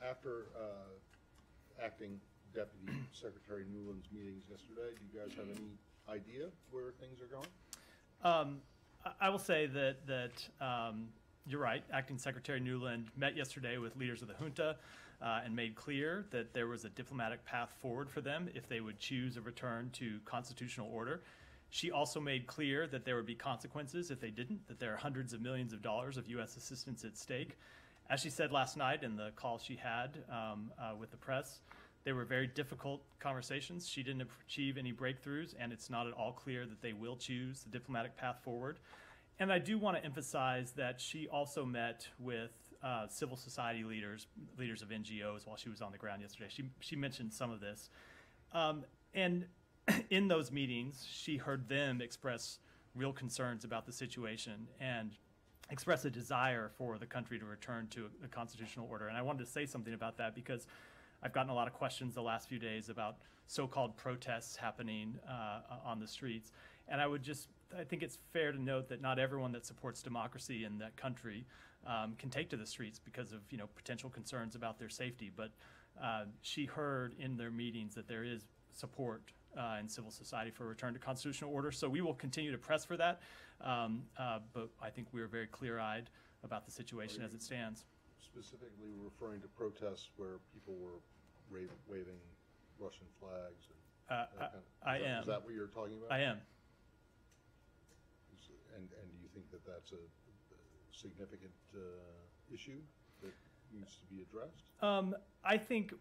After Acting Deputy Secretary Newland's meetings yesterday, do you guys have any idea where things are going? I will say that you're right. Acting Secretary Newland met yesterday with leaders of the junta and made clear that there was a diplomatic path forward for them if they would choose a return to constitutional order. She also made clear that there would be consequences if they didn't, that there are hundreds of millions of dollars of U.S. assistance at stake. As she said last night in the call she had with the press, they were very difficult conversations. She didn't achieve any breakthroughs, and it's not at all clear that they will choose the diplomatic path forward. And I do want to emphasize that she also met with civil society leaders of NGOs while she was on the ground yesterday. She mentioned some of this. And in those meetings, she heard them express real concerns about the situation and express a desire for the country to return to a constitutional order. And I wanted to say something about that because I've gotten a lot of questions the last few days about so-called protests happening on the streets. And I think it's fair to note that not everyone that supports democracy in that country can take to the streets because of potential concerns about their safety. But she heard in their meetings that there is support in civil society for a return to constitutional order. So we will continue to press for that. But I think we are very clear-eyed about the situation as it stands. Specifically referring to protests where people were waving Russian flags? I am. Is that what you're talking about? I am. And do you think that that's a significant issue that needs to be addressed? I think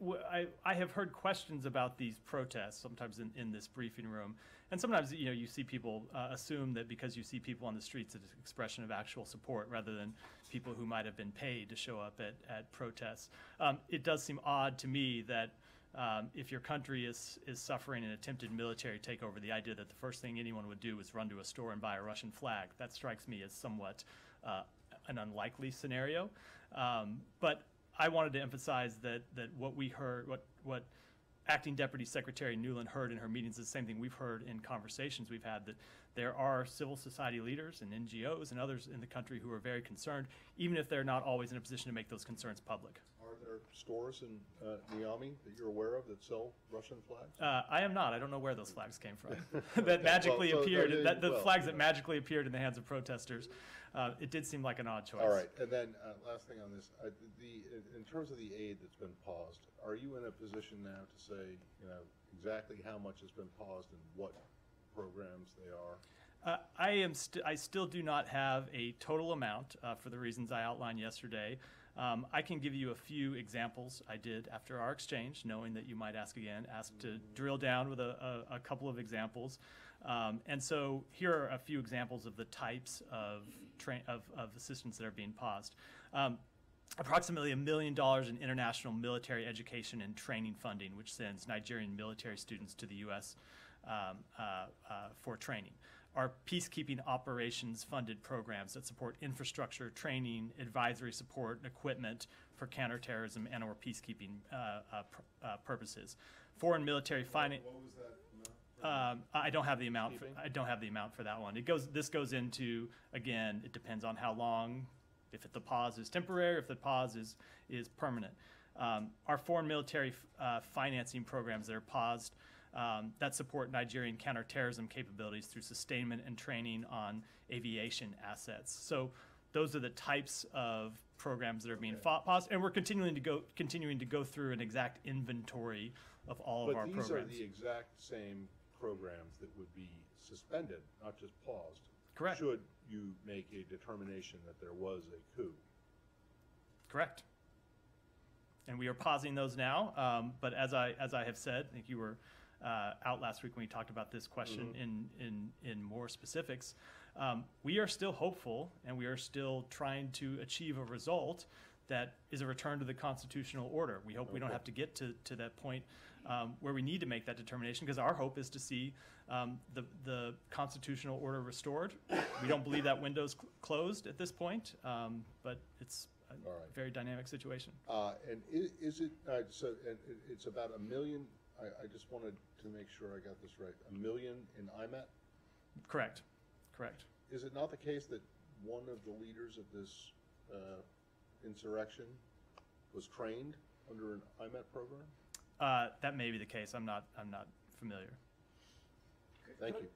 I have heard questions about these protests sometimes in this briefing room, and sometimes you see people assume that because you see people on the streets, it's an expression of actual support rather than people who might have been paid to show up at protests. It does seem odd to me that if your country is suffering an attempted military takeover, the idea that the first thing anyone would do is run to a store and buy a Russian flag, that strikes me as somewhat an unlikely scenario. But I wanted to emphasize that what we heard, what Acting Deputy Secretary Newland heard in her meetings is the same thing we've heard in conversations we've had, that there are civil society leaders and NGOs and others in the country who are very concerned, even if they're not always in a position to make those concerns public. Are there stores in Niamey that you're aware of that sell Russian flags? I am not. I don't know where those flags came from. That magically appeared. The flags that magically appeared in the hands of protesters. It did seem like an odd choice. All right. And then last thing on this, in terms of the aid that's been paused, are you in a position now to say, exactly how much has been paused and what programs they are? I still do not have a total amount for the reasons I outlined yesterday. I can give you a few examples I did after our exchange, knowing that you might ask again, to drill down with a couple of examples. And so here are a few examples of the types of assistance that are being paused. Approximately $1 million in international military education and training funding, which sends Nigerian military students to the U.S. For training. Our peacekeeping operations funded programs that support infrastructure, training, advisory support, and equipment for counterterrorism and or peacekeeping purposes. Foreign military finance. What was that amount? I don't have the amount. I don't have the amount for that one. This goes into, again, it depends on how long. If the pause is temporary, if the pause is permanent. Our foreign military financing programs that are paused that support Nigerian counterterrorism capabilities through sustainment and training on aviation assets. So those are the types of programs that are being paused, and we're continuing to go through an exact inventory of all of our programs. But these are the exact same programs that would be suspended, not just paused. Correct. Should you make a determination that there was a coup? Correct. And we are pausing those now. But as I have said, I think you were out last week when we talked about this question in more specifics. We are still hopeful, and we are still trying to achieve a result that is a return to the constitutional order. We hope we don't have to get to that point where we need to make that determination, because our hope is to see the constitutional order restored. We don't believe that window's closed at this point, but it's a very dynamic situation. And is it so? And it's about $1 million. I just wanted to make sure I got this right. $1 million in IMET? Correct. Correct. Is it not the case that one of the leaders of this insurrection was trained under an IMET program? That may be the case. I'm not familiar. Thank you.